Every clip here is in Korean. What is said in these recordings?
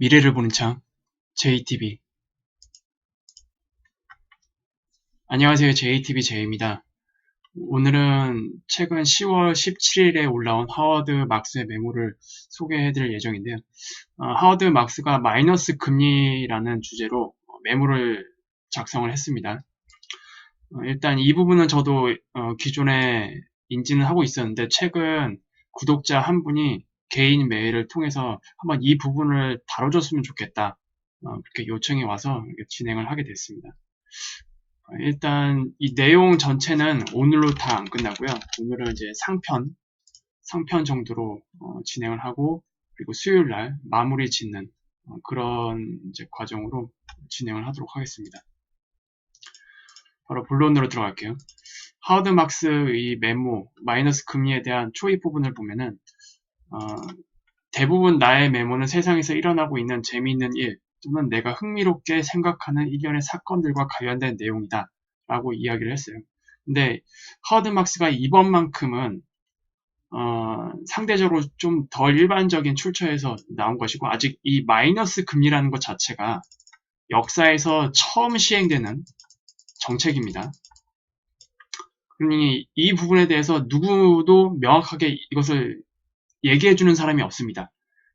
미래를 보는 창 JTB. 안녕하세요. JTB 제이입니다. 오늘은 최근 10월 17일에 올라온 하워드 막스의 메모를 소개해드릴 예정인데요. 하워드 막스가 마이너스 금리라는 주제로 메모를 작성을 했습니다. 일단 이 부분은 저도 기존에 인지는 하고 있었는데 최근 구독자 한 분이 개인 메일을 통해서 한번 이 부분을 다뤄줬으면 좋겠다, 그렇게 요청이 와서 진행을 하게 됐습니다. 일단 이 내용 전체는 오늘로 다 안 끝나고요. 오늘은 이제 상편 정도로 진행을 하고, 그리고 수요일 날 마무리 짓는 그런 이제 과정으로 진행을 하도록 하겠습니다. 바로 본론으로 들어갈게요. 하워드 막스의 메모, 마이너스 금리에 대한 초입 부분을 보면은 대부분 나의 메모는 세상에서 일어나고 있는 재미있는 일 또는 내가 흥미롭게 생각하는 일련의 사건들과 관련된 내용이다 라고 이야기를 했어요. 근데 하워드 막스가 이번만큼은 상대적으로 좀 덜 일반적인 출처에서 나온 것이고, 아직 이 마이너스 금리라는 것 자체가 역사에서 처음 시행되는 정책입니다. 그러니 이 부분에 대해서 누구도 명확하게 이것을 얘기해주는 사람이 없습니다.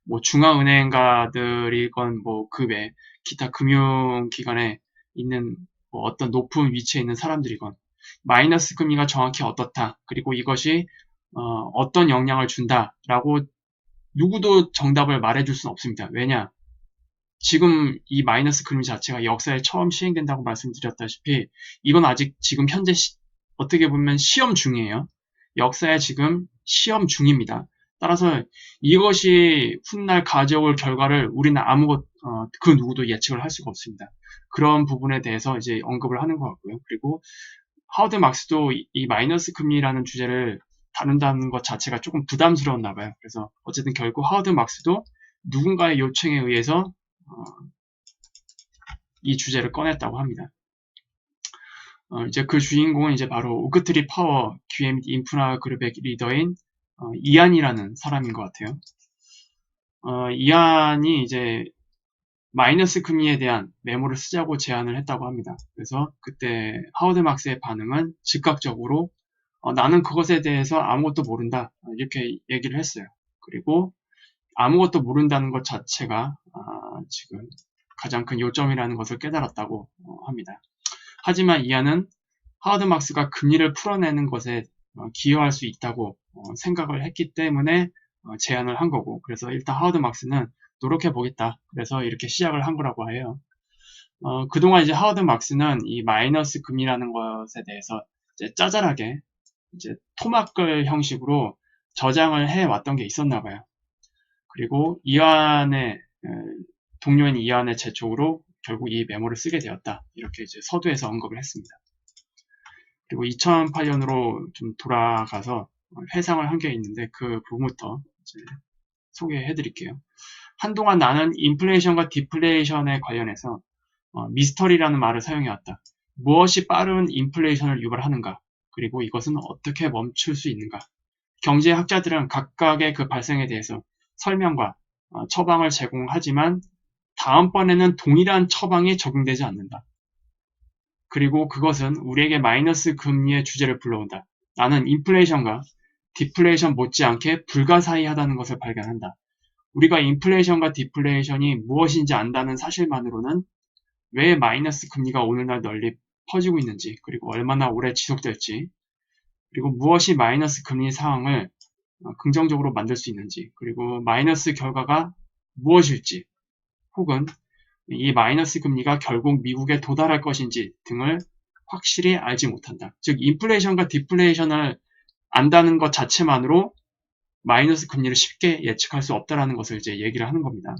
뭐 중앙은행가들이건 뭐 그 외 기타 금융기관에 있는 뭐 어떤 높은 위치에 있는 사람들이건 마이너스 금리가 정확히 어떻다, 그리고 이것이 어떤 영향을 준다라고 누구도 정답을 말해줄 수는 없습니다. 왜냐? 지금 이 마이너스 금리 자체가 역사에 처음 시행된다고 말씀드렸다시피 이건 아직 지금 현재 어떻게 보면 시험 중이에요. 역사에 지금 시험 중입니다. 따라서 이것이 훗날 가져올 결과를 우리는 그 누구도 예측을 할 수가 없습니다. 그런 부분에 대해서 이제 언급을 하는 것 같고요. 그리고 하워드 막스도 이 마이너스 금리라는 주제를 다룬다는 것 자체가 조금 부담스러웠나 봐요. 그래서 어쨌든 결국 하워드 막스도 누군가의 요청에 의해서 이 주제를 꺼냈다고 합니다. 이제 그 주인공은 이제 바로 오크트리 파워 QM 인프라 그룹의 리더인 이안이라는 사람인 것 같아요. 이안이 이제 마이너스 금리에 대한 메모를 쓰자고 제안을 했다고 합니다. 그래서 그때 하워드 막스의 반응은 즉각적으로 나는 그것에 대해서 아무것도 모른다, 이렇게 얘기를 했어요. 그리고 아무것도 모른다는 것 자체가 지금 가장 큰 요점이라는 것을 깨달았다고 합니다. 하지만 이안은 하워드 막스가 금리를 풀어내는 것에 기여할 수 있다고 생각을 했기 때문에 제안을 한 거고, 그래서 일단 하워드 막스는 노력해 보겠다, 그래서 이렇게 시작을 한 거라고 해요. 그동안 이제 하워드 막스는 이 마이너스 금리라는 것에 대해서 이제 짜잘하게 이제 토막글 형식으로 저장을 해왔던 게 있었나 봐요. 그리고 이안의 동료인 이안의 제촉으로 결국 이 메모를 쓰게 되었다, 이렇게 이제 서두에서 언급을 했습니다. 그리고 2008년으로 좀 돌아가서 회상을 한 게 있는데 그 부분부터 이제 소개해 드릴게요. 한동안 나는 인플레이션과 디플레이션에 관련해서 미스터리라는 말을 사용해왔다. 무엇이 빠른 인플레이션을 유발하는가? 그리고 이것은 어떻게 멈출 수 있는가? 경제학자들은 각각의 그 발생에 대해서 설명과 처방을 제공하지만 다음번에는 동일한 처방이 적용되지 않는다. 그리고 그것은 우리에게 마이너스 금리의 주제를 불러온다. 나는 인플레이션과 디플레이션 못지않게 불가사의하다는 것을 발견한다. 우리가 인플레이션과 디플레이션이 무엇인지 안다는 사실만으로는 왜 마이너스 금리가 오늘날 널리 퍼지고 있는지, 그리고 얼마나 오래 지속될지, 그리고 무엇이 마이너스 금리 상황을 긍정적으로 만들 수 있는지, 그리고 마이너스 결과가 무엇일지, 혹은 이 마이너스 금리가 결국 미국에 도달할 것인지 등을 확실히 알지 못한다. 즉 인플레이션과 디플레이션을 안다는 것 자체만으로 마이너스 금리를 쉽게 예측할 수 없다는 것을 이제 얘기를 하는 겁니다.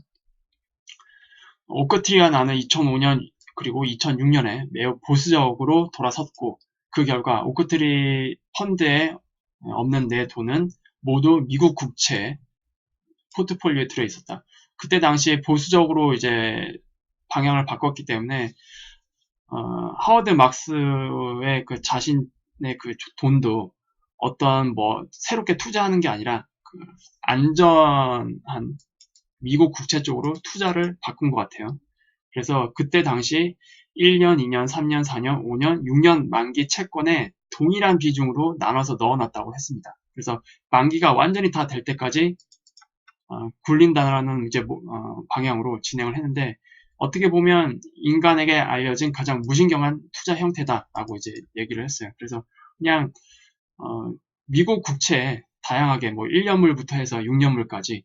오크트리와 나는 2005년 그리고 2006년에 매우 보수적으로 돌아섰고, 그 결과 오크트리 펀드에 없는 내 돈은 모두 미국 국채 포트폴리오에 들어 있었다. 그때 당시에 보수적으로 이제 방향을 바꿨기 때문에 하워드 막스의 그 자신의 그 돈도 어떤 뭐 새롭게 투자하는 게 아니라 그 안전한 미국 국채 쪽으로 투자를 바꾼 것 같아요. 그래서 그때 당시 1년, 2년, 3년, 4년, 5년, 6년 만기 채권에 동일한 비중으로 나눠서 넣어놨다고 했습니다. 그래서 만기가 완전히 다 될 때까지 굴린다라는 이제 방향으로 진행을 했는데, 어떻게 보면 인간에게 알려진 가장 무신경한 투자 형태다라고 이제 얘기를 했어요. 그래서 그냥 미국 국채에 다양하게 뭐 1년물부터 해서 6년물까지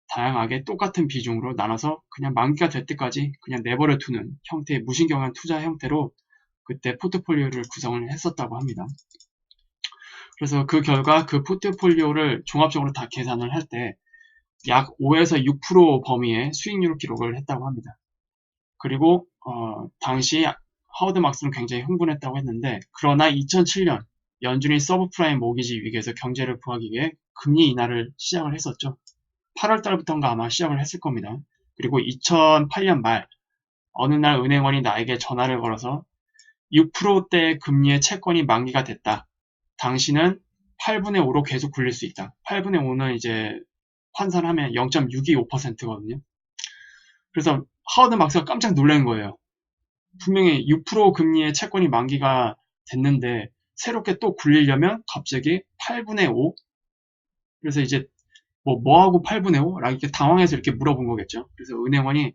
다양하게 똑같은 비중으로 나눠서 그냥 만기가 될 때까지 그냥 내버려 두는 형태의 무신경한 투자 형태로 그때 포트폴리오를 구성을 했었다고 합니다. 그래서 그 결과 그 포트폴리오를 종합적으로 다 계산을 할 때 약 5에서 6% 범위의 수익률 기록을 했다고 합니다. 그리고 당시 하워드 막스는 굉장히 흥분했다고 했는데, 그러나 2007년 연준이 서브프라임 모기지 위기에서 경제를 구하기 위해 금리 인하를 시작을 했었죠. 8월 달부터인가 아마 시작을 했을 겁니다. 그리고 2008년 말 어느 날 은행원이 나에게 전화를 걸어서 6%대 금리의 채권이 만기가 됐다. 당신은 8분의 5로 계속 굴릴 수 있다. 8분의 5는 이제 환산하면 0.625%거든요. 그래서 하워드 막스가 깜짝 놀란 거예요. 분명히 6% 금리의 채권이 만기가 됐는데 새롭게 또 굴리려면 갑자기 8분의 5? 그래서 이제 뭐하고 8분의 5? 라고 이렇게 당황해서 이렇게 물어본 거겠죠. 그래서 은행원이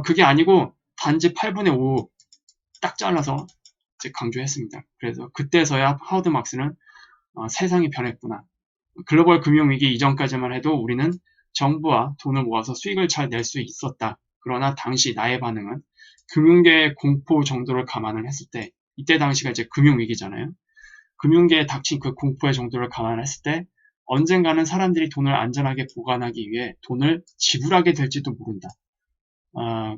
그게 아니고 단지 8분의 5 딱 잘라서 이제 강조했습니다. 그래서 그때서야 하워드 막스는 세상이 변했구나. 글로벌 금융위기 이전까지만 해도 우리는 정부와 돈을 모아서 수익을 잘 낼 수 있었다. 그러나 당시 나의 반응은 금융계의 공포 정도를 감안을 했을 때, 이때 당시가 이제 금융위기잖아요. 금융계에 닥친 그 공포의 정도를 감안했을 때 언젠가는 사람들이 돈을 안전하게 보관하기 위해 돈을 지불하게 될지도 모른다.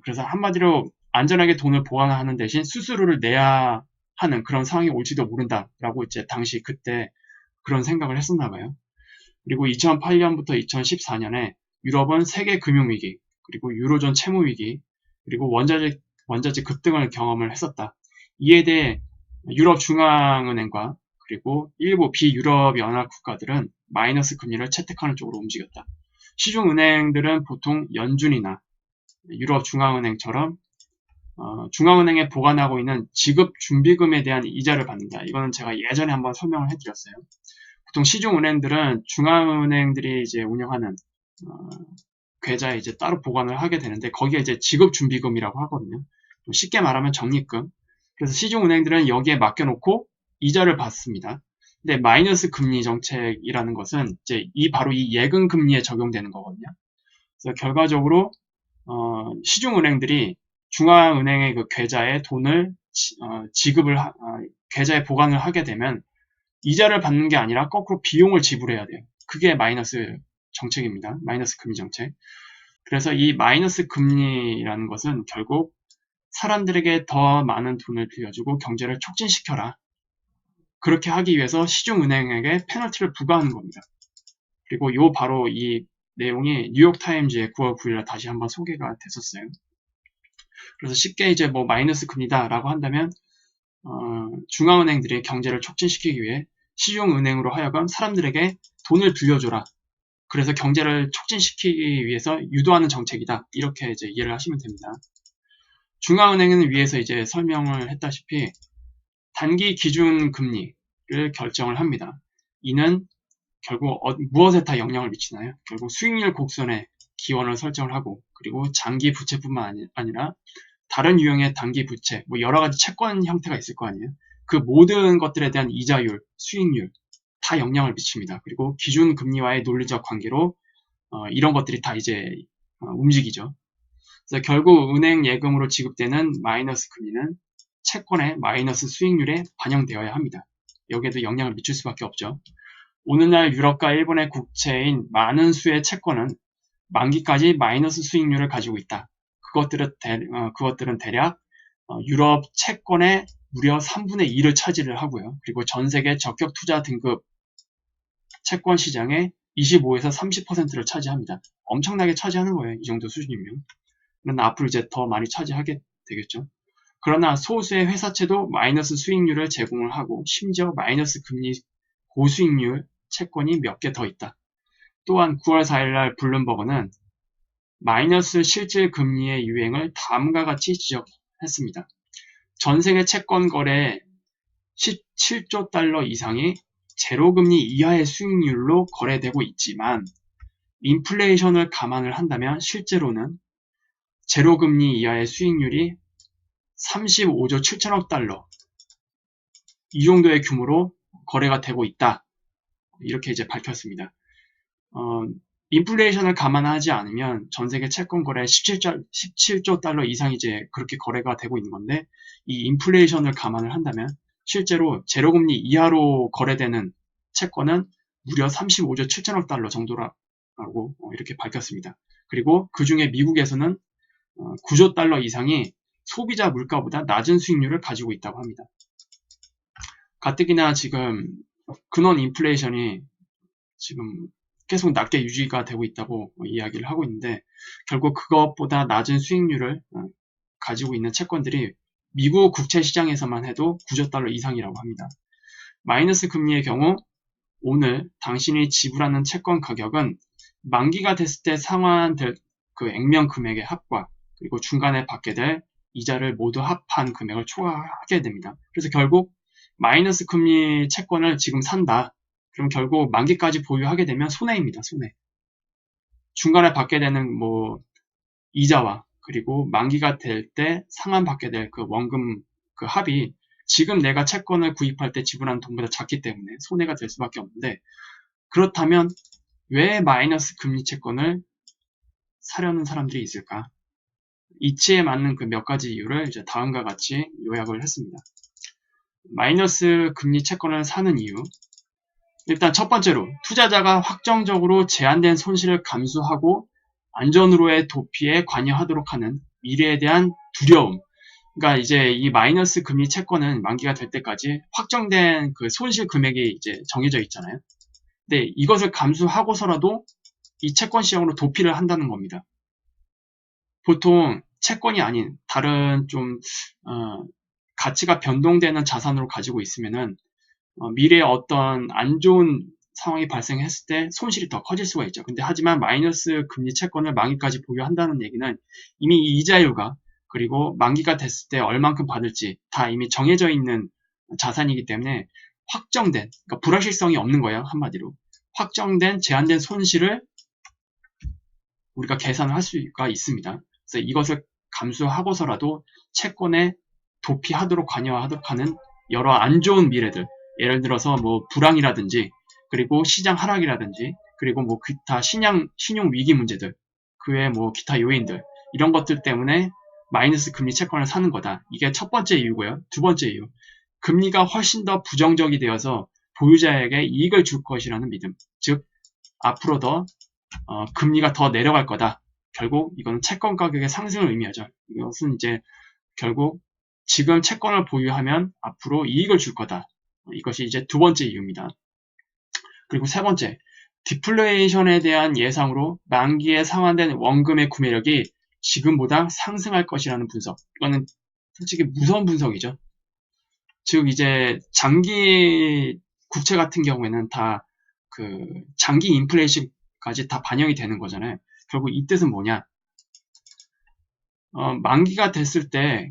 그래서 한마디로 안전하게 돈을 보관하는 대신 수수료를 내야 하는 그런 상황이 올지도 모른다라고 이제 당시 그때 그런 생각을 했었나 봐요. 그리고 2008년부터 2014년에 유럽은 세계 금융위기, 그리고 유로존 채무위기, 그리고 원자재 급등을 경험을 했었다. 이에 대해 유럽 중앙은행과 그리고 일부 비유럽 연합 국가들은 마이너스 금리를 채택하는 쪽으로 움직였다. 시중은행들은 보통 연준이나 유럽 중앙은행처럼 중앙은행에 보관하고 있는 지급 준비금에 대한 이자를 받는다. 이거는 제가 예전에 한번 설명을 해드렸어요. 보통 시중은행들은 중앙은행들이 이제 운영하는 계좌에 이제 따로 보관을 하게 되는데, 거기에 이제 지급준비금이라고 하거든요. 쉽게 말하면 적립금. 그래서 시중은행들은 여기에 맡겨놓고 이자를 받습니다. 근데 마이너스 금리 정책이라는 것은 이제 바로 이 예금 금리에 적용되는 거거든요. 그래서 결과적으로 시중은행들이 중앙은행의 그 계좌에 돈을 지급을 계좌에 보관을 하게 되면 이자를 받는 게 아니라 거꾸로 비용을 지불해야 돼요. 그게 마이너스 정책입니다. 마이너스 금리 정책. 그래서 이 마이너스 금리라는 것은 결국 사람들에게 더 많은 돈을 빌려주고 경제를 촉진시켜라. 그렇게 하기 위해서 시중은행에게 페널티를 부과하는 겁니다. 그리고 바로 이 내용이 뉴욕타임즈의 9월 9일에 다시 한번 소개가 됐었어요. 그래서 쉽게 이제 마이너스 금리다라고 한다면 중앙은행들이 경제를 촉진시키기 위해 시중은행으로 하여금 사람들에게 돈을 빌려줘라. 그래서 경제를 촉진시키기 위해서 유도하는 정책이다. 이렇게 이제 이해를 하시면 됩니다. 중앙은행은 위에서 이제 설명을 했다시피 단기 기준 금리를 결정을 합니다. 이는 결국 무엇에 다 영향을 미치나요? 결국 수익률 곡선에 기원을 설정을 하고, 그리고 장기 부채뿐만 아니라 다른 유형의 단기 부채, 여러 가지 채권 형태가 있을 거 아니에요. 그 모든 것들에 대한 이자율, 수익률 다 영향을 미칩니다. 그리고 기준 금리와의 논리적 관계로 이런 것들이 다 이제 움직이죠. 그래서 결국 은행 예금으로 지급되는 마이너스 금리는 채권의 마이너스 수익률에 반영되어야 합니다. 여기에도 영향을 미칠 수밖에 없죠. 오늘날 유럽과 일본의 국채인 많은 수의 채권은 만기까지 마이너스 수익률을 가지고 있다. 그것들은 대략 유럽 채권의 무려 3분의 2를 차지를 하고요. 그리고 전 세계 적격 투자 등급 채권 시장의 25에서 30%를 차지합니다. 엄청나게 차지하는 거예요. 이 정도 수준이면. 그러나 앞으로 이제 더 많이 차지하게 되겠죠. 그러나 소수의 회사채도 마이너스 수익률을 제공을 하고, 심지어 마이너스 금리 고수익률 채권이 몇 개 더 있다. 또한 9월 4일 날 블룸버그는 마이너스 실질 금리의 유행을 다음과 같이 지적했습니다. 전 세계 채권 거래 17조 달러 이상이 제로금리 이하의 수익률로 거래되고 있지만 인플레이션을 감안을 한다면 실제로는 제로금리 이하의 수익률이 35조 7천억 달러 이 정도의 규모로 거래가 되고 있다. 이렇게 이제 밝혔습니다. 인플레이션을 감안하지 않으면 전 세계 채권 거래 17조 달러 이상이 이제 그렇게 거래가 되고 있는 건데 이 인플레이션을 감안을 한다면 실제로 제로금리 이하로 거래되는 채권은 무려 35조 7천억 달러 정도라고 이렇게 밝혔습니다. 그리고 그 중에 미국에서는 9조 달러 이상이 소비자 물가보다 낮은 수익률을 가지고 있다고 합니다. 가뜩이나 지금 근원 인플레이션이 지금 계속 낮게 유지가 되고 있다고 이야기를 하고 있는데 결국 그것보다 낮은 수익률을 가지고 있는 채권들이 미국 국채 시장에서만 해도 9조 달러 이상이라고 합니다. 마이너스 금리의 경우 오늘 당신이 지불하는 채권 가격은 만기가 됐을 때 상환될 그 액면 금액의 합과 그리고 중간에 받게 될 이자를 모두 합한 금액을 초과하게 됩니다. 그래서 결국 마이너스 금리 채권을 지금 산다. 그럼 결국 만기까지 보유하게 되면 손해입니다. 손해. 중간에 받게 되는 뭐 이자와 그리고 만기가 될 때 상환받게 될 그 원금 그 합이 지금 내가 채권을 구입할 때 지불하는 돈보다 작기 때문에 손해가 될 수밖에 없는데 그렇다면 왜 마이너스 금리 채권을 사려는 사람들이 있을까? 이치에 맞는 그 몇 가지 이유를 이제 다음과 같이 요약을 했습니다. 마이너스 금리 채권을 사는 이유. 일단 첫 번째로 투자자가 확정적으로 제한된 손실을 감수하고 안전으로의 도피에 관여하도록 하는 미래에 대한 두려움. 그러니까 이제 이 마이너스 금리 채권은 만기가 될 때까지 확정된 그 손실 금액이 이제 정해져 있잖아요. 근데 이것을 감수하고서라도 이 채권 시장으로 도피를 한다는 겁니다. 보통 채권이 아닌 다른 좀 가치가 변동되는 자산으로 가지고 있으면은 미래에 어떤 안 좋은 상황이 발생했을 때 손실이 더 커질 수가 있죠. 근데 하지만 마이너스 금리 채권을 만기까지 보유한다는 얘기는 이미 이 이자율과 그리고 만기가 됐을 때 얼만큼 받을지 다 이미 정해져 있는 자산이기 때문에 확정된, 그러니까 불확실성이 없는 거예요. 한마디로. 확정된 제한된 손실을 우리가 계산을 할 수가 있습니다. 그래서 이것을 감수하고서라도 채권에 도피하도록 관여하도록 하는 여러 안 좋은 미래들, 예를 들어서 뭐 불황이라든지 그리고 시장 하락이라든지 그리고 뭐 기타 신용 위기 문제들 그 외에 뭐 기타 요인들 이런 것들 때문에 마이너스 금리 채권을 사는 거다. 이게 첫 번째 이유고요. 두 번째 이유. 금리가 훨씬 더 부정적이 되어서 보유자에게 이익을 줄 것이라는 믿음. 즉 앞으로 더 금리가 더 내려갈 거다. 결국 이건 채권 가격의 상승을 의미하죠. 이것은 이제 결국 지금 채권을 보유하면 앞으로 이익을 줄 거다. 이것이 이제 두 번째 이유입니다. 그리고 세 번째, 디플레이션에 대한 예상으로 만기에 상환된 원금의 구매력이 지금보다 상승할 것이라는 분석. 이거는 솔직히 무서운 분석이죠. 즉 이제 장기 국채 같은 경우에는 다 그 장기 인플레이션까지 다 반영이 되는 거잖아요. 결국 이 뜻은 뭐냐? 만기가 됐을 때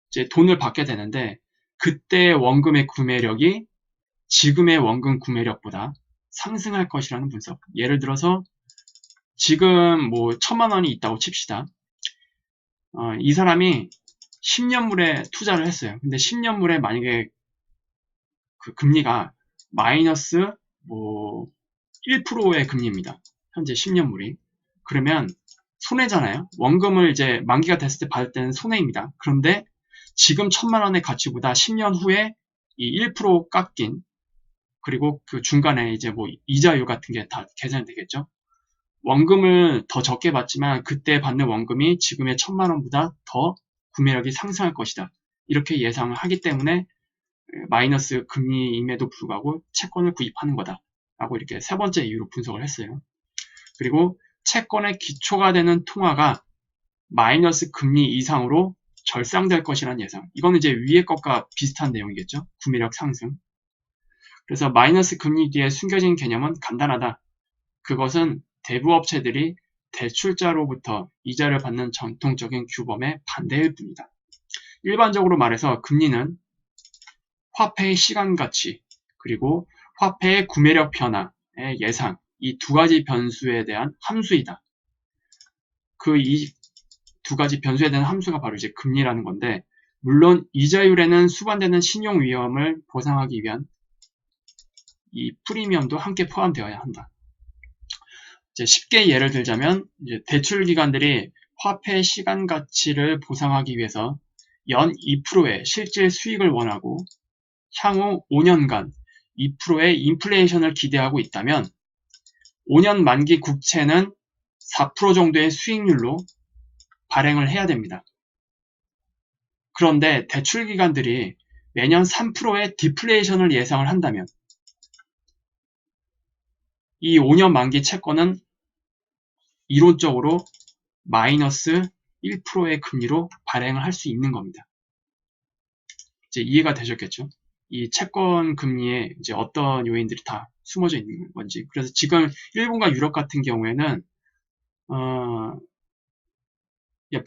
이제 돈을 받게 되는데 그때 원금의 구매력이 지금의 원금 구매력보다 상승할 것이라는 분석. 예를 들어서 지금 뭐 1,000만 원이 있다고 칩시다. 이 사람이 10년물에 투자를 했어요. 근데 10년물에 만약에 그 금리가 마이너스 뭐 1%의 금리입니다. 현재 10년물이. 그러면 손해잖아요. 원금을 이제 만기가 됐을 때 받을 때는 손해입니다. 그런데 지금 1,000만 원의 가치보다 10년 후에 이 1% 깎인 그리고 그 중간에 이제 뭐 이자율 같은 게 다 계산이 되겠죠. 원금을 더 적게 받지만 그때 받는 원금이 지금의 1,000만 원보다 더 구매력이 상승할 것이다. 이렇게 예상을 하기 때문에 마이너스 금리임에도 불구하고 채권을 구입하는 거다. 라고 이렇게 세 번째 이유로 분석을 했어요. 그리고 채권의 기초가 되는 통화가 마이너스 금리 이상으로 절상될 것이라는 예상. 이거는 이제 위의 것과 비슷한 내용이겠죠. 구매력 상승. 그래서 마이너스 금리 뒤에 숨겨진 개념은 간단하다. 그것은 대부업체들이 대출자로부터 이자를 받는 전통적인 규범의 반대일 뿐이다. 일반적으로 말해서 금리는 화폐의 시간 가치, 그리고 화폐의 구매력 변화의 예상, 이 두 가지 변수에 대한 함수이다. 이 두 가지 변수에 대한 함수가 바로 이제 금리라는 건데, 물론 이자율에는 수반되는 신용 위험을 보상하기 위한 이 프리미엄도 함께 포함되어야 한다. 이제 쉽게 예를 들자면, 이제 대출 기관들이 화폐 시간 가치를 보상하기 위해서 연 2%의 실질 수익을 원하고 향후 5년간 2%의 인플레이션을 기대하고 있다면 5년 만기 국채는 4% 정도의 수익률로 발행을 해야 됩니다. 그런데 대출 기관들이 매년 3%의 디플레이션을 예상을 한다면 이 5년 만기 채권은 이론적으로 마이너스 1%의 금리로 발행을 할 수 있는 겁니다. 이제 이해가 되셨겠죠? 이 채권 금리에 이제 어떤 요인들이 다 숨어져 있는 건지. 그래서 지금 일본과 유럽 같은 경우에는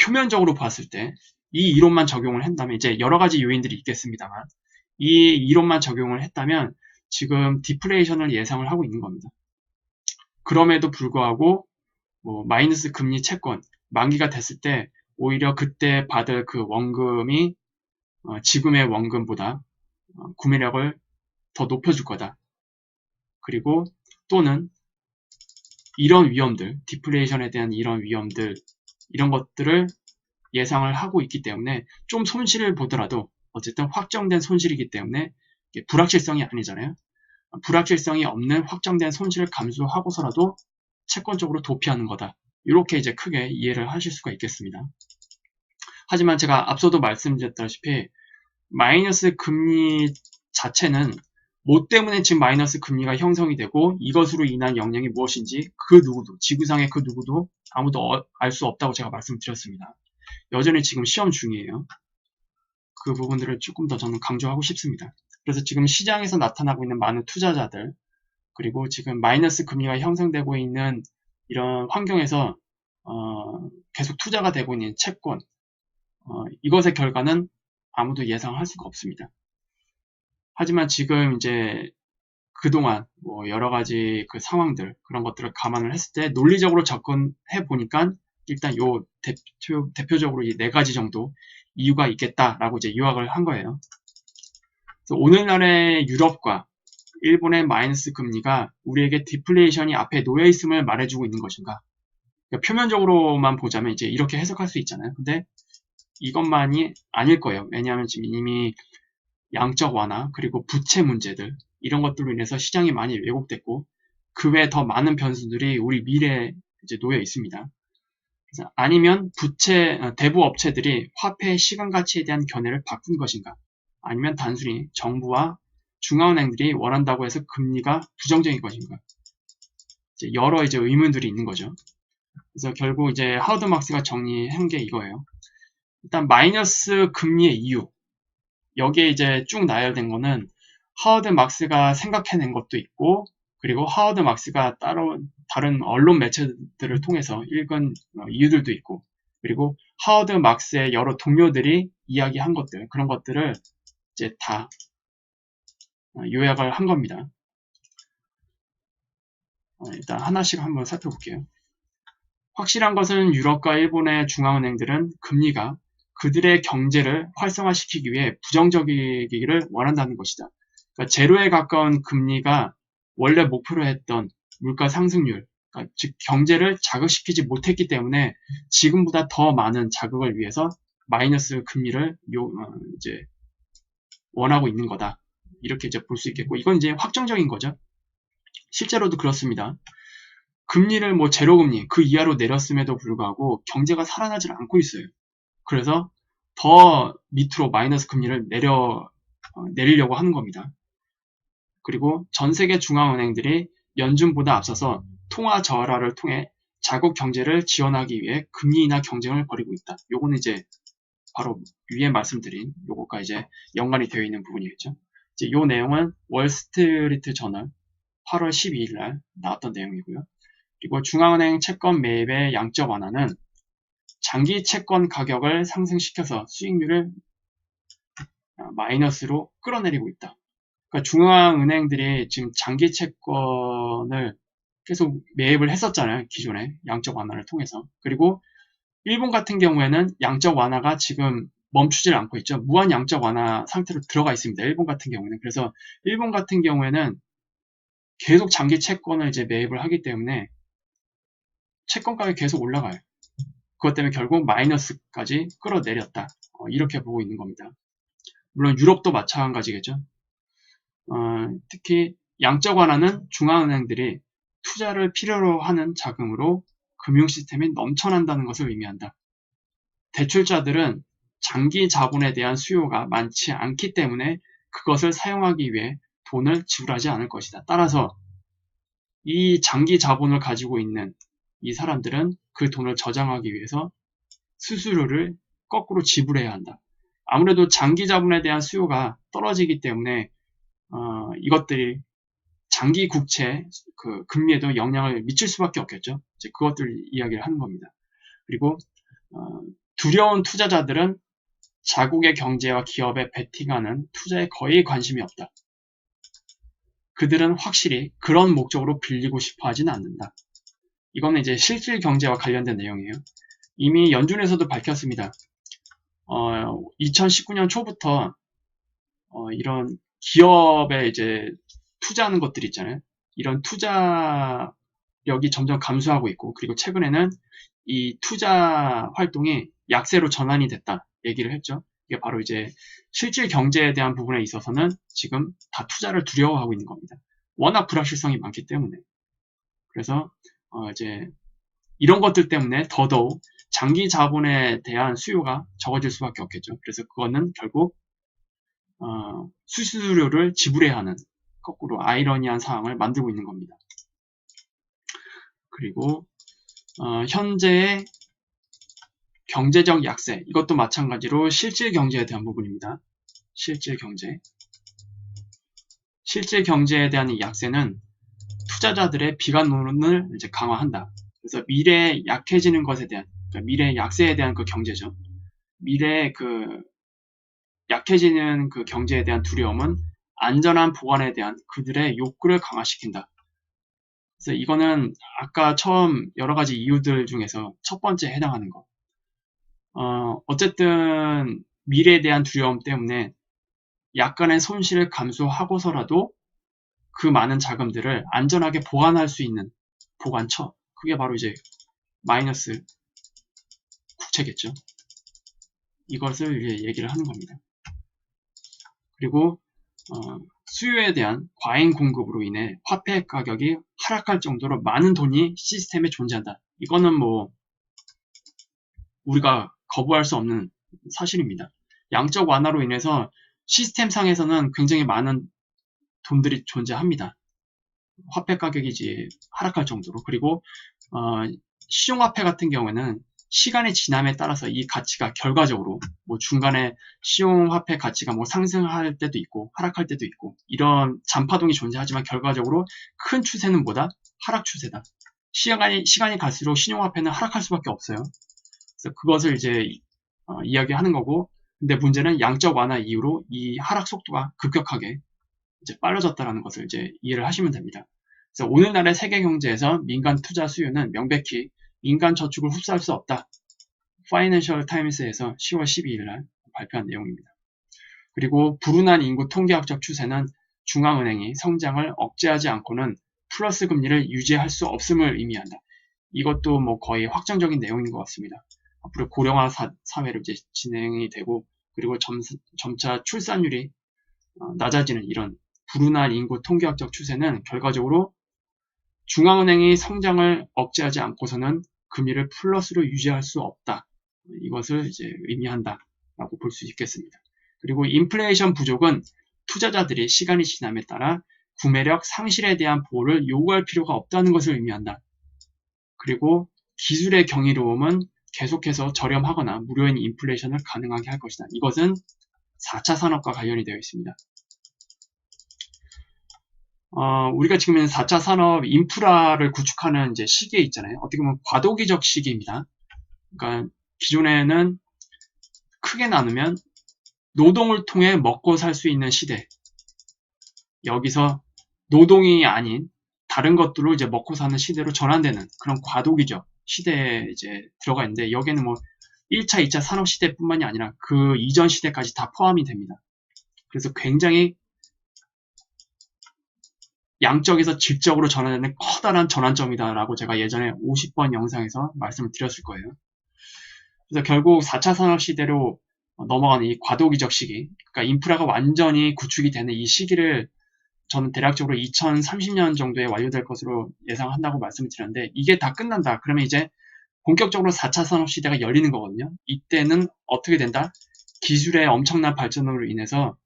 표면적으로 봤을 때 이 이론만 적용을 한다면, 이제 여러 가지 요인들이 있겠습니다만, 이 이론만 적용을 했다면 지금 디플레이션을 예상을 하고 있는 겁니다. 그럼에도 불구하고 마이너스 금리 채권 만기가 됐을 때 오히려 그때 받을 그 원금이 지금의 원금보다 구매력을 더 높여줄 거다. 그리고 또는 이런 위험들, 디플레이션에 대한 이런 위험들, 이런 것들을 예상을 하고 있기 때문에 좀 손실을 보더라도 어쨌든 확정된 손실이기 때문에 불확실성이 아니잖아요. 불확실성이 없는 확정된 손실을 감수하고서라도 채권적으로 도피하는 거다. 이렇게 이제 크게 이해를 하실 수가 있겠습니다. 하지만 제가 앞서도 말씀드렸다시피 마이너스 금리 자체는 뭐 때문에 지금 마이너스 금리가 형성이 되고 이것으로 인한 영향이 무엇인지 그 누구도, 지구상의 그 누구도 아무도 알 수 없다고 제가 말씀드렸습니다. 여전히 지금 시험 중이에요. 그 부분들을 조금 더 저는 강조하고 싶습니다. 그래서 지금 시장에서 나타나고 있는 많은 투자자들, 그리고 지금 마이너스 금리가 형성되고 있는 이런 환경에서 계속 투자가 되고 있는 채권, 이것의 결과는 아무도 예상할 수가 없습니다. 하지만 지금 이제 그동안 여러 가지 그 상황들, 그런 것들을 감안을 했을 때 논리적으로 접근해 보니까 일단 요 대표적으로 이 네 가지 정도 이유가 있겠다라고 이제 요약을 한 거예요. 그래서 오늘날의 유럽과 일본의 마이너스 금리가 우리에게 디플레이션이 앞에 놓여 있음을 말해주고 있는 것인가? 그러니까 표면적으로만 보자면 이제 이렇게 해석할 수 있잖아요. 근데 이것만이 아닐 거예요. 왜냐하면 지금 이미 양적 완화, 그리고 부채 문제들, 이런 것들로 인해서 시장이 많이 왜곡됐고, 그 외에 더 많은 변수들이 우리 미래에 이제 놓여 있습니다. 그래서 아니면 대부 업체들이 화폐의 시간 가치에 대한 견해를 바꾼 것인가? 아니면 단순히 정부와 중앙은행들이 원한다고 해서 금리가 부정적인 것인가? 이제 여러 이제 의문들이 있는 거죠. 그래서 결국 이제 하워드 막스가 정리한 게 이거예요. 일단 마이너스 금리의 이유. 여기에 이제 쭉 나열된 거는 하워드 막스가 생각해낸 것도 있고, 그리고 하워드 막스가 따로 다른 언론 매체들을 통해서 읽은 이유들도 있고, 그리고 하워드 막스의 여러 동료들이 이야기한 것들, 그런 것들을 이제 다 요약을 한 겁니다. 일단 하나씩 한번 살펴볼게요. 확실한 것은 유럽과 일본의 중앙은행들은 금리가 그들의 경제를 활성화시키기 위해 부정적이기를 원한다는 것이다. 그러니까 제로에 가까운 금리가 원래 목표로 했던 물가 상승률, 그러니까 즉 경제를 자극시키지 못했기 때문에 지금보다 더 많은 자극을 위해서 마이너스 금리를 이제 원하고 있는 거다. 이렇게 이제 볼 수 있겠고, 이건 이제 확정적인 거죠. 실제로도 그렇습니다. 금리를 제로금리 그 이하로 내렸음에도 불구하고 경제가 살아나질 않고 있어요. 그래서 더 밑으로 마이너스 금리를 내리려고 하는 겁니다. 그리고 전 세계 중앙은행들이 연준보다 앞서서 통화 저하를 통해 자국 경제를 지원하기 위해 금리 인하 경쟁을 벌이고 있다. 요거는 이제 바로 위에 말씀드린 요거가 이제 연관이 되어 있는 부분이겠죠. 이제 요 내용은 월스트리트 저널 8월 12일 날 나왔던 내용이고요. 그리고 중앙은행 채권 매입의 양적 완화는 장기 채권 가격을 상승시켜서 수익률을 마이너스로 끌어내리고 있다. 그러니까 중앙은행들이 지금 장기 채권을 계속 매입을 했었잖아요. 기존에 양적 완화를 통해서. 그리고 일본 같은 경우에는 양적 완화가 지금 멈추질 않고 있죠. 무한 양적 완화 상태로 들어가 있습니다. 일본 같은 경우에는. 그래서 일본 같은 경우에는 계속 장기 채권을 이제 매입을 하기 때문에 채권 가격이 계속 올라가요. 그것 때문에 결국 마이너스까지 끌어내렸다. 이렇게 보고 있는 겁니다. 물론 유럽도 마찬가지겠죠. 특히 양적 완화는 중앙은행들이 투자를 필요로 하는 자금으로 금융 시스템이 넘쳐난다는 것을 의미한다. 대출자들은 장기 자본에 대한 수요가 많지 않기 때문에 그것을 사용하기 위해 돈을 지불하지 않을 것이다. 따라서 이 장기 자본을 가지고 있는 이 사람들은 그 돈을 저장하기 위해서 수수료를 거꾸로 지불해야 한다. 아무래도 장기 자본에 대한 수요가 떨어지기 때문에 이것들이 장기 국채 그 금리에도 영향을 미칠 수밖에 없겠죠. 이제 그것들 이야기를 하는 겁니다. 그리고 두려운 투자자들은 자국의 경제와 기업에 베팅하는 투자에 거의 관심이 없다. 그들은 확실히 그런 목적으로 빌리고 싶어 하진 않는다. 이거는 이제 실질 경제와 관련된 내용이에요. 이미 연준에서도 밝혔습니다. 2019년 초부터 이런 기업에 이제 투자하는 것들 있잖아요. 이런 투자력이 점점 감소하고 있고, 그리고 최근에는 이 투자 활동이 약세로 전환이 됐다 얘기를 했죠. 이게 바로 이제 실질 경제에 대한 부분에 있어서는 지금 다 투자를 두려워하고 있는 겁니다. 워낙 불확실성이 많기 때문에. 그래서 이제 이런 것들 때문에 더더욱 장기 자본에 대한 수요가 적어질 수밖에 없겠죠. 그래서 그거는 결국 수수료를 지불해야 하는 거꾸로 아이러니한 상황을 만들고 있는 겁니다. 그리고 현재의 경제적 약세, 이것도 마찬가지로 실질 경제에 대한 부분입니다. 실질 경제에 대한 이 약세는 투자자들의 비관론을 이제 강화한다. 그래서 미래에 약해지는 것에 대한, 그러니까 미래의 약세에 대한 그 경제죠. 미래의 그 약해지는 그 경제에 대한 두려움은 안전한 보관에 대한 그들의 욕구를 강화시킨다. 그래서 이거는 아까 처음 여러 가지 이유들 중에서 첫 번째 해당하는 거. 어쨌든 미래에 대한 두려움 때문에 약간의 손실을 감수하고서라도 그 많은 자금들을 안전하게 보관할 수 있는 보관처, 그게 바로 이제 마이너스 국채겠죠. 이것을 이제 얘기를 하는 겁니다. 그리고 수요에 대한 과잉 공급으로 인해 화폐 가격이 하락할 정도로 많은 돈이 시스템에 존재한다. 이거는 뭐 우리가 거부할 수 없는 사실입니다. 양적 완화로 인해서 시스템 상에서는 굉장히 많은 돈들이 존재합니다. 화폐 가격이 이제 하락할 정도로. 그리고 시중화폐 같은 경우에는 시간이 지남에 따라서 이 가치가 결과적으로 뭐 중간에 시중화폐 가치가 뭐 상승할 때도 있고 하락할 때도 있고 이런 잔파동이 존재하지만 결과적으로 큰 추세는 뭐다? 하락 추세다. 시간이 갈수록 신용화폐는 하락할 수밖에 없어요. 그래서 그것을 이제 이야기하는 거고, 근데 문제는 양적 완화 이후로 이 하락 속도가 급격하게 이제 빨라졌다는 것을 이제 이해를 하시면 됩니다. 그래서 오늘날의 세계 경제에서 민간 투자 수요는 명백히 민간 저축을 흡수할 수 없다. 파이낸셜 타임스에서 10월 12일 날 발표한 내용입니다. 그리고 불운한 인구 통계학적 추세는 중앙은행이 성장을 억제하지 않고는 플러스 금리를 유지할 수 없음을 의미한다. 이것도 뭐 거의 확정적인 내용인 것 같습니다. 앞으로 고령화 사회로 이제 진행이 되고, 그리고 점차 출산율이 낮아지는 이런 불운한 인구 통계학적 추세는 결과적으로 중앙은행이 성장을 억제하지 않고서는 금리를 플러스로 유지할 수 없다. 이것을 이제 의미한다라고 볼 수 있겠습니다. 그리고 인플레이션 부족은 투자자들이 시간이 지남에 따라 구매력 상실에 대한 보호를 요구할 필요가 없다는 것을 의미한다. 그리고 기술의 경이로움은 계속해서 저렴하거나 무료인 인플레이션을 가능하게 할 것이다. 이것은 4차 산업과 관련이 되어 있습니다. 우리가 지금 4차 산업 인프라를 구축하는 이제 시기에 있잖아요. 어떻게 보면 과도기적 시기입니다. 그러니까 기존에는 크게 나누면 노동을 통해 먹고 살 수 있는 시대. 여기서 노동이 아닌 다른 것들로 이제 먹고 사는 시대로 전환되는 그런 과도기적 시대에 이제 들어가 있는데 여기에는 뭐 1차, 2차 산업 시대뿐만이 아니라 그 이전 시대까지 다 포함이 됩니다. 그래서 굉장히 양적에서 질적으로 전환되는 커다란 전환점이다라고 제가 예전에 50번 영상에서 말씀을 드렸을 거예요. 그래서 결국 4차 산업 시대로 넘어가는 이 과도기적 시기, 그러니까 인프라가 완전히 구축이 되는 이 시기를 저는 대략적으로 2030년 정도에 완료될 것으로 예상한다고 말씀을 드렸는데 이게 다 끝난다. 그러면 이제 본격적으로 4차 산업 시대가 열리는 거거든요. 이때는 어떻게 된다? 기술의 엄청난 발전으로 인해서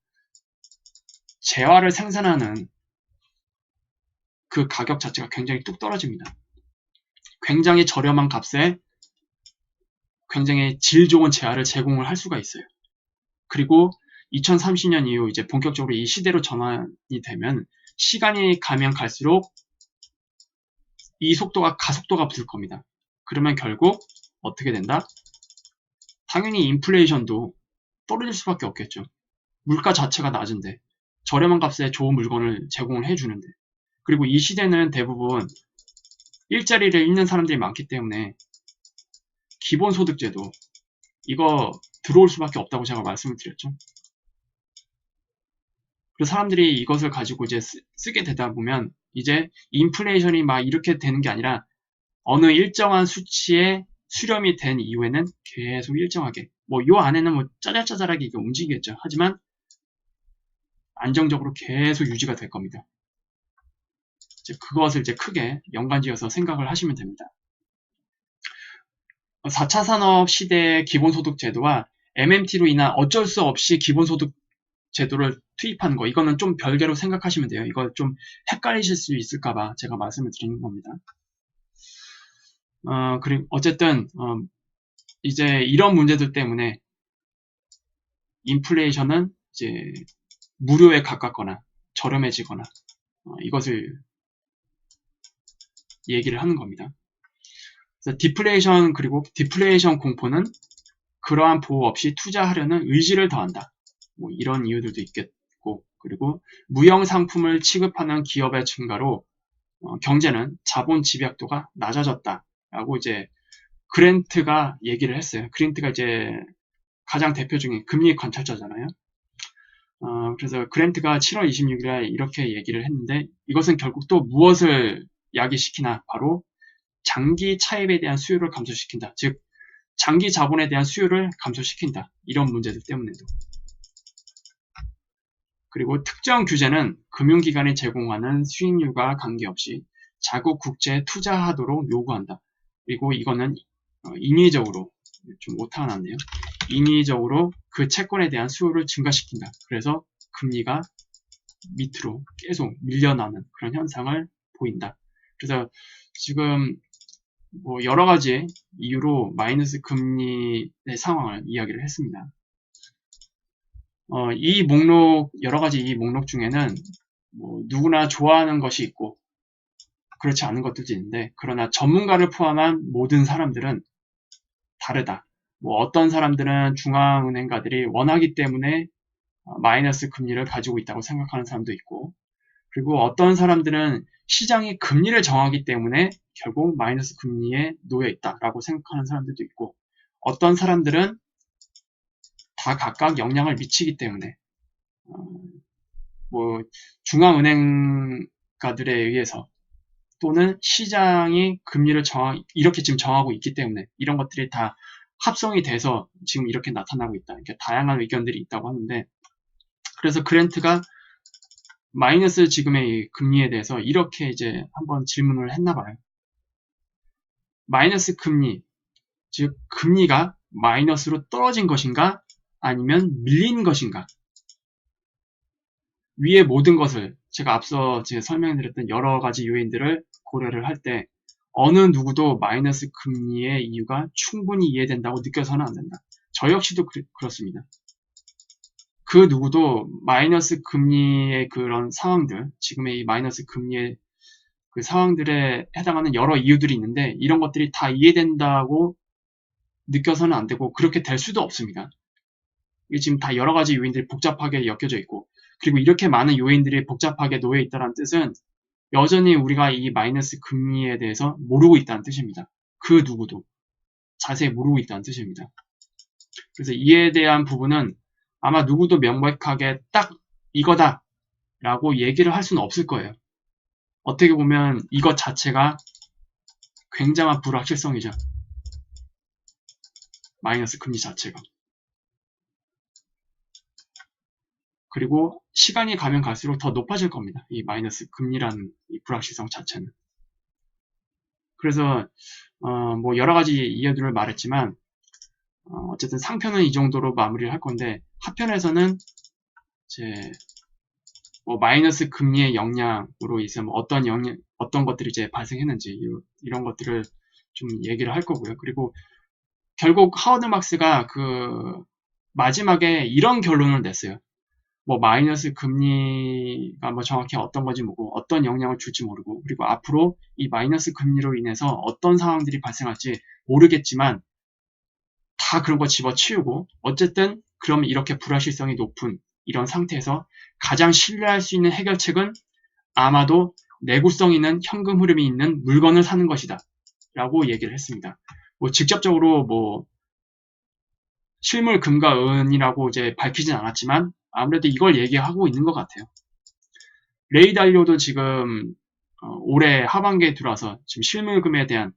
재화를 생산하는 그 가격 자체가 굉장히 뚝 떨어집니다. 굉장히 저렴한 값에 굉장히 질 좋은 재화를 제공을 할 수가 있어요. 그리고 2030년 이후 이제 본격적으로 이 시대로 전환이 되면 시간이 가면 갈수록 이 속도가 가속도가 붙을 겁니다. 그러면 결국 어떻게 된다? 당연히 인플레이션도 떨어질 수밖에 없겠죠. 물가 자체가 낮은데 저렴한 값에 좋은 물건을 제공을 해주는데 그리고 이 시대는 대부분 일자리를 잃는 사람들이 많기 때문에 기본소득제도 이거 들어올 수밖에 없다고 제가 말씀을 드렸죠. 그래서 사람들이 이것을 가지고 이제 쓰게 되다 보면 이제 인플레이션이 막 이렇게 되는 게 아니라 어느 일정한 수치에 수렴이 된 이후에는 계속 일정하게 뭐 요 안에는 뭐 짜잘짜잘하게 이게 움직이겠죠. 하지만 안정적으로 계속 유지가 될 겁니다. 이제 그것을 이제 크게 연관지어서 생각을 하시면 됩니다. 4차 산업 시대의 기본소득 제도와 MMT로 인한 어쩔 수 없이 기본소득 제도를 투입하는 거 이거는 좀 별개로 생각하시면 돼요. 이거 좀 헷갈리실 수 있을까봐 제가 말씀을 드리는 겁니다. 그리고 어쨌든 이제 이런 문제들 때문에 인플레이션은 이제 무료에 가깝거나 저렴해지거나 이것을 얘기를 하는 겁니다. 그래서 디플레이션 그리고 디플레이션 공포는 그러한 보호 없이 투자하려는 의지를 더한다. 뭐 이런 이유들도 있겠고 그리고 무형 상품을 취급하는 기업의 증가로 경제는 자본 집약도가 낮아졌다라고 이제 그랜트가 얘기를 했어요. 그랜트가 이제 가장 대표적인 금리 관찰자잖아요. 그래서 그랜트가 7월 26일에 이렇게 얘기를 했는데 이것은 결국 또 무엇을 야기시키나 바로 장기 차입에 대한 수요를 감소시킨다. 즉 장기 자본에 대한 수요를 감소시킨다. 이런 문제들 때문에도. 그리고 특정 규제는 금융기관이 제공하는 수익률과 관계없이 자국 국채에 투자하도록 요구한다. 그리고 이거는 인위적으로 좀 오타가 났네요. 인위적으로 그 채권에 대한 수요를 증가시킨다. 그래서 금리가 밑으로 계속 밀려나는 그런 현상을 보인다. 그래서 지금 뭐 여러 가지 이유로 마이너스 금리의 상황을 이야기를 했습니다. 이 목록, 여러 가지 이 목록 중에는 뭐 누구나 좋아하는 것이 있고 그렇지 않은 것들도 있는데 그러나 전문가를 포함한 모든 사람들은 다르다. 뭐 어떤 사람들은 중앙은행가들이 원하기 때문에 마이너스 금리를 가지고 있다고 생각하는 사람도 있고 그리고 어떤 사람들은 시장이 금리를 정하기 때문에 결국 마이너스 금리에 놓여 있다라고 생각하는 사람들도 있고 어떤 사람들은 다 각각 영향을 미치기 때문에 뭐 중앙은행가들에 의해서 또는 시장이 금리를 이렇게 지금 정하고 있기 때문에 이런 것들이 다 합성이 돼서 지금 이렇게 나타나고 있다. 이렇게 다양한 의견들이 있다고 하는데 그래서 그랜트가 마이너스 지금의 금리에 대해서 이렇게 이제 한번 질문을 했나 봐요. 마이너스 금리, 즉 금리가 마이너스로 떨어진 것인가 아니면 밀린 것인가? 위의 모든 것을 제가 앞서 설명드렸던 여러 가지 요인들을 고려를 할 때 어느 누구도 마이너스 금리의 이유가 충분히 이해된다고 느껴서는 안 된다. 저 역시도 그렇습니다. 그 누구도 마이너스 금리의 그런 상황들, 지금의 이 마이너스 금리의 그 상황들에 해당하는 여러 이유들이 있는데 이런 것들이 다 이해된다고 느껴서는 안 되고 그렇게 될 수도 없습니다. 이게 지금 다 여러 가지 요인들이 복잡하게 엮여져 있고 그리고 이렇게 많은 요인들이 복잡하게 놓여 있다는 뜻은 여전히 우리가 이 마이너스 금리에 대해서 모르고 있다는 뜻입니다. 그 누구도 자세히 모르고 있다는 뜻입니다. 그래서 이에 대한 부분은 아마 누구도 명백하게 딱 이거다 라고 얘기를 할 수는 없을 거예요. 어떻게 보면 이것 자체가 굉장한 불확실성이죠. 마이너스 금리 자체가. 그리고 시간이 가면 갈수록 더 높아질 겁니다. 이 마이너스 금리라는 이 불확실성 자체는. 그래서 뭐 여러 가지 이유들을 말했지만 어쨌든 상편은 이 정도로 마무리를 할 건데 하편에서는 이제 뭐 마이너스 금리의 영향으로 이제 뭐 어떤 것들이 이제 발생했는지 이런 것들을 좀 얘기를 할 거고요. 그리고 결국 하워드 막스가 그 마지막에 이런 결론을 냈어요. 뭐 마이너스 금리가 뭐 정확히 어떤 건지 모르고 어떤 영향을 줄지 모르고 그리고 앞으로 이 마이너스 금리로 인해서 어떤 상황들이 발생할지 모르겠지만 다 그런 거 집어치우고 어쨌든 그럼 이렇게 불확실성이 높은 이런 상태에서 가장 신뢰할 수 있는 해결책은 아마도 내구성 있는 현금 흐름이 있는 물건을 사는 것이다 라고 얘기를 했습니다. 뭐 직접적으로 뭐 실물 금과 은이라고 이제 밝히진 않았지만 아무래도 이걸 얘기하고 있는 것 같아요. 레이 달리오도 지금 올해 하반기에 들어와서 지금 실물금에 대한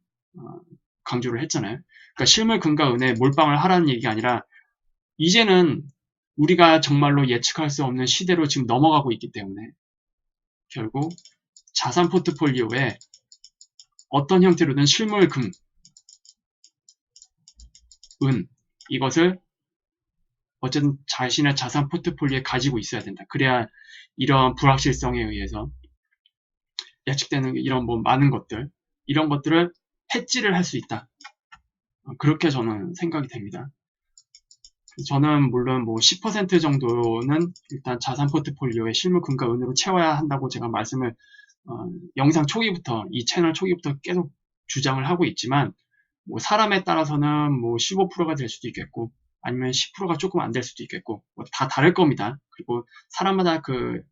강조를 했잖아요. 그러니까 실물금과 은에 몰빵을 하라는 얘기가 아니라 이제는 우리가 정말로 예측할 수 없는 시대로 지금 넘어가고 있기 때문에 결국 자산 포트폴리오에 어떤 형태로든 실물금, 은 이것을 어쨌든 자신의 자산 포트폴리오에 가지고 있어야 된다. 그래야 이런 불확실성에 의해서 예측되는 이런 뭐 많은 것들 이런 것들을 해지를 할 수 있다. 그렇게 저는 생각이 됩니다. 저는 물론 뭐 10% 정도는 일단 자산 포트폴리오에 실물금과 은으로 채워야 한다고 제가 말씀을 영상 초기부터 이 채널 초기부터 계속 주장을 하고 있지만 뭐 사람에 따라서는 뭐 15%가 될 수도 있겠고 아니면 10%가 조금 안 될 수도 있겠고 뭐 다 다를 겁니다. 그리고 사람마다 그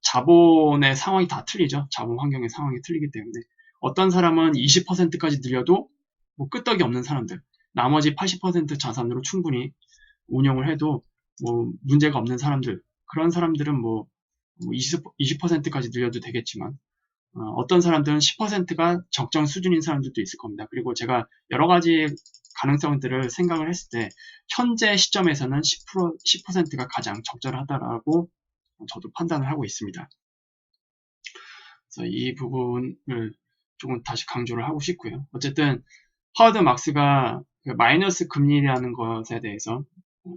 자본의 상황이 다 틀리죠. 자본 환경의 상황이 틀리기 때문에 어떤 사람은 20%까지 늘려도 뭐 끄떡이 없는 사람들 나머지 80% 자산으로 충분히 운영을 해도 뭐 문제가 없는 사람들 그런 사람들은 뭐 20%까지 늘려도 되겠지만 어떤 사람들은 10%가 적정 수준인 사람들도 있을 겁니다. 그리고 제가 여러 가지 가능성들을 생각을 했을 때 현재 시점에서는 10%가 가장 적절하다라고 저도 판단을 하고 있습니다. 그래서 이 부분을 조금 다시 강조를 하고 싶고요. 어쨌든 하워드 막스가 그 마이너스 금리라는 것에 대해서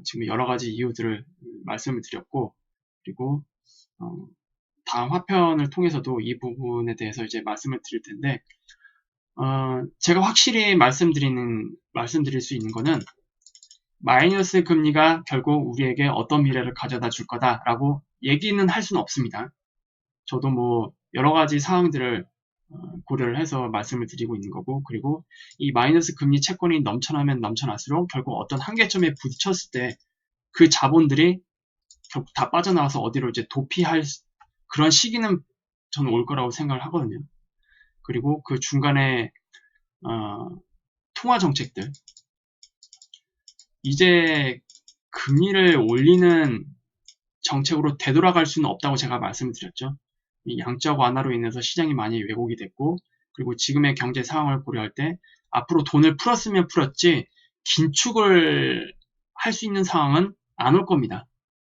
지금 여러 가지 이유들을 말씀을 드렸고 그리고 다음 화편을 통해서도 이 부분에 대해서 이제 말씀을 드릴 텐데 제가 확실히 말씀드릴 수 있는 거는 마이너스 금리가 결국 우리에게 어떤 미래를 가져다 줄 거다라고 얘기는 할 수는 없습니다. 저도 뭐 여러 가지 사항들을 고려를 해서 말씀을 드리고 있는 거고 그리고 이 마이너스 금리 채권이 넘쳐나면 넘쳐날수록 결국 어떤 한계점에 부딪혔을 때 그 자본들이 결국 다 빠져나와서 어디로 이제 도피할 그런 시기는 저는 올 거라고 생각을 하거든요. 그리고 그 중간에 통화 정책들 이제 금리를 올리는 정책으로 되돌아갈 수는 없다고 제가 말씀을 드렸죠. 이 양적 완화로 인해서 시장이 많이 왜곡이 됐고 그리고 지금의 경제 상황을 고려할 때 앞으로 돈을 풀었으면 풀었지 긴축을 할 수 있는 상황은 안 올 겁니다.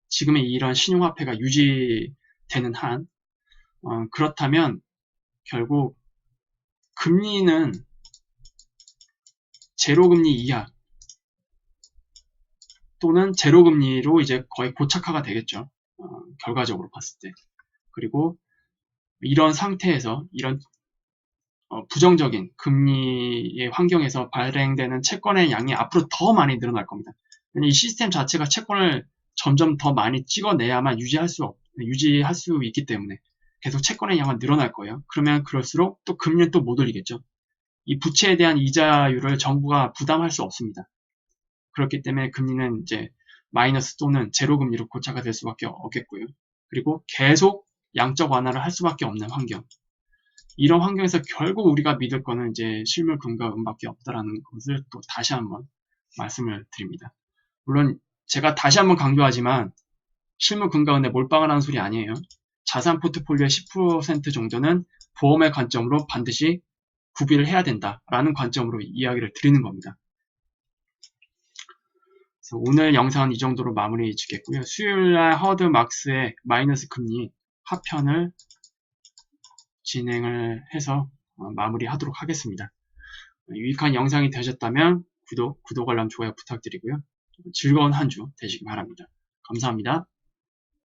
지금의 이런 신용화폐가 유지되는 한 그렇다면 결국 금리는 제로금리 이하 또는 제로금리로 이제 거의 고착화가 되겠죠. 결과적으로 봤을 때. 그리고 이런 상태에서 이런 부정적인 금리의 환경에서 발행되는 채권의 양이 앞으로 더 많이 늘어날 겁니다. 이 시스템 자체가 채권을 점점 더 많이 찍어내야만 유지할 수 있기 때문에 계속 채권의 양은 늘어날 거예요. 그러면 그럴수록 또 금리는 또 못 올리겠죠. 이 부채에 대한 이자율을 정부가 부담할 수 없습니다. 그렇기 때문에 금리는 이제 마이너스 또는 제로 금리로 고착화 될 수밖에 없겠고요. 그리고 계속 양적 완화를 할 수밖에 없는 환경. 이런 환경에서 결국 우리가 믿을 거는 이제 실물 금과 은밖에 없다라는 것을 또 다시 한번 말씀을 드립니다. 물론 제가 다시 한번 강조하지만 실물 금과 은에 몰빵을 하는 소리 아니에요. 자산 포트폴리오의 10% 정도는 보험의 관점으로 반드시 구비를 해야 된다라는 관점으로 이야기를 드리는 겁니다. 그래서 오늘 영상은 이 정도로 마무리 짓겠고요. 수요일날 하워드 막스의 마이너스 금리 화편을 진행을 해서 마무리하도록 하겠습니다. 유익한 영상이 되셨다면 구독, 알람, 좋아요 부탁드리고요. 즐거운 한 주 되시기 바랍니다. 감사합니다.